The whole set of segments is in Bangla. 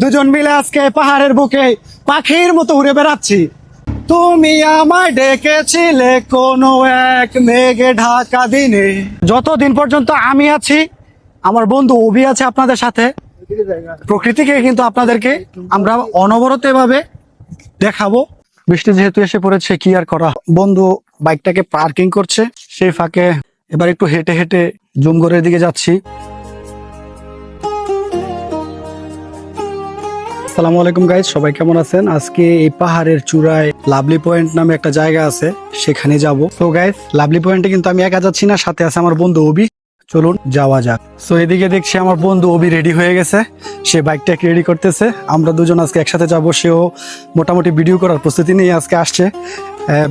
দুজন মিলে আজকে পাহাড়ের বুকে পাখির মতো উড়ে বেড়াচ্ছি। তুমি আমায় ডেকেছিলে কোনো এক মেঘে ঢাকা দিনে। যতদিন পর্যন্ত আমি আছি, আমার বন্ধু অভি আছে আপনাদের সাথে, প্রকৃতিকে কিন্তু আপনাদেরকে আমরা অনবরত ভাবে দেখাবো। বৃষ্টি যেহেতু এসে পড়েছে, কি আর করা। বন্ধু বাইকটাকে পার্কিং করছে, সেই ফাঁকে এবার একটু হেঁটে হেঁটে জুমগড়ের দিকে যাচ্ছি। আসসালামু আলাইকুম গাইজ, সবাই কেমন আছেন? আজকে এই পাহাড়ের চূড়ায় লাভলি পয়েন্ট নামে একটা জায়গা আছে, সেখানে যাব। তো গাইজ, লাভলি পয়েন্টে কিন্তু আমি একা যাচ্ছি না, সাথে আছে আমার বন্ধু অভি। চলুন যাওয়া যাক। সো এদিকে দেখছি আমার বন্ধু অভি রেডি হয়ে গেছে, সে বাইকটাকে রেডি করতেছে। আমরা দুজন আজকে একসাথে যাব। সেও মোটামুটি ভিডিও করার প্রস্তুতি নিয়ে আজকে আসছে।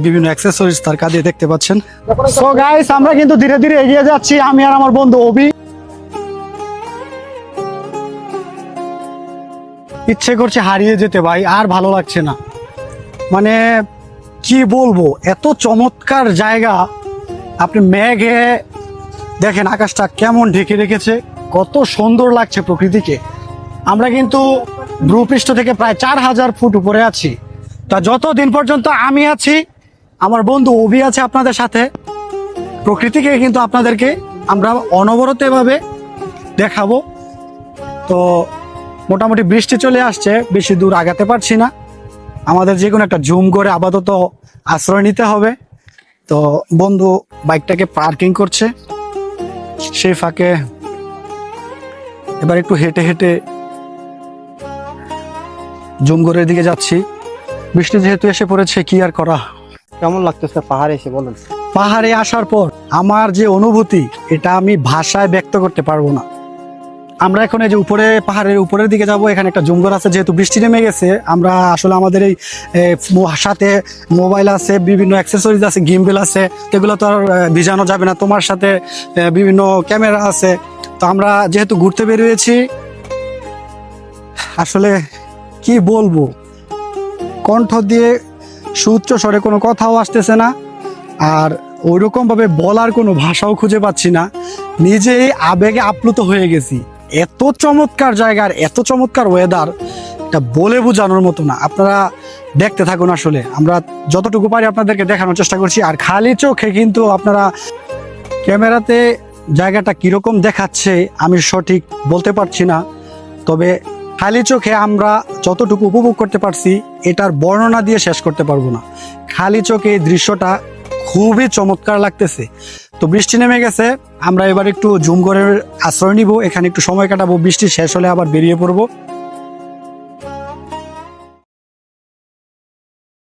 বিভিন্ন অ্যাক্সেসরিজ তার কাঁধে দেখতে পাচ্ছেন। সো গাইজ, আমরা কিন্তু ধীরে ধীরে এগিয়ে যাচ্ছি, আমি আর আমার বন্ধু অভি। ইচ্ছে করছে হারিয়ে যেতে ভাই, আর ভালো লাগছে না। মানে কি বলবো, এত চমৎকার জায়গা। আপনি মেঘে দেখেন আকাশটা কেমন ঢেকে রেখেছে, কত সুন্দর লাগছে প্রকৃতিকে। আমরা কিন্তু ভূপৃষ্ঠ থেকে প্রায় 4000 ফুট উপরে আছি। তা যতদিন পর্যন্ত আমি আছি, আমার বন্ধু অভি আছে আপনাদের সাথে, প্রকৃতিকে কিন্তু আপনাদেরকে আমরা অনবরত ভাবে দেখাবো। তো মোটামুটি বৃষ্টি চলে আসছে, বেশি দূর আগাতে পারছি না। আমাদের যে কোনো একটা জুম করে আপাতত আশ্রয় নিতে হবে। তো বন্ধু বাইকটাকে পার্কিং করছে, সেই ফাঁকে এবার একটু হেঁটে হেঁটে জুমগড়ের দিকে যাচ্ছি। বৃষ্টি যেহেতু এসে পড়েছে, কি আর করা। কেমন লাগতেছে পাহাড়ে এসে বলুন? পাহাড়ে আসার পর আমার যে অনুভূতি, এটা আমি ভাষায় ব্যক্ত করতে পারবো না। আমরা এখন এই যে উপরে পাহাড়ের উপরের দিকে যাব। এখানে একটা জুমঘর আছে, যেহেতু বৃষ্টি নেমে গেছে। আমরা আসলে আমাদের এই সাথে মোবাইল আছে, বিভিন্ন অ্যাক্সেসরিজ আছে, গিম্বেল আছে, এগুলো তো আর ভিজানো যাবে না। তোমার সাথে বিভিন্ন ক্যামেরা আছে। তো আমরা যেহেতু ঘুরতে বেরিয়েছি, আসলে কি বলবো, কণ্ঠ দিয়ে সুউচ্চ স্বরে কোনো কথাও আসতেছে না, আর ওইরকম ভাবে বলার কোনো ভাষাও খুঁজে পাচ্ছি না। নিজেই আবেগে আপ্লুত হয়ে গেছি। এত চমৎকার জায়গার, এত চমৎকার ওয়েদার, এটা বলে বোঝানোর মতো না। আপনারা দেখতে থাকুন। আসলে আমরা যতটুকু পারি আপনাদেরকে দেখানোর চেষ্টা করছি। আর খালি চোখে কিন্তু আপনারা ক্যামেরাতে জায়গাটা কিরকম দেখাচ্ছে আমি সঠিক বলতে পারছি না, তবে খালি চোখে আমরা যতটুকু উপভোগ করতে পারছি, এটার বর্ণনা দিয়ে শেষ করতে পারবো না। খালি চোখে এই দৃশ্যটা খুবই চমৎকার লাগতেছে। তো বৃষ্টি নেমে গেছে, আমরা এবার একটু জুমঘরের আশ্রয় নিব, এখানে একটু সময় কাটাবো। বৃষ্টি শেষ হলে আবার বেরিয়ে পড়বো।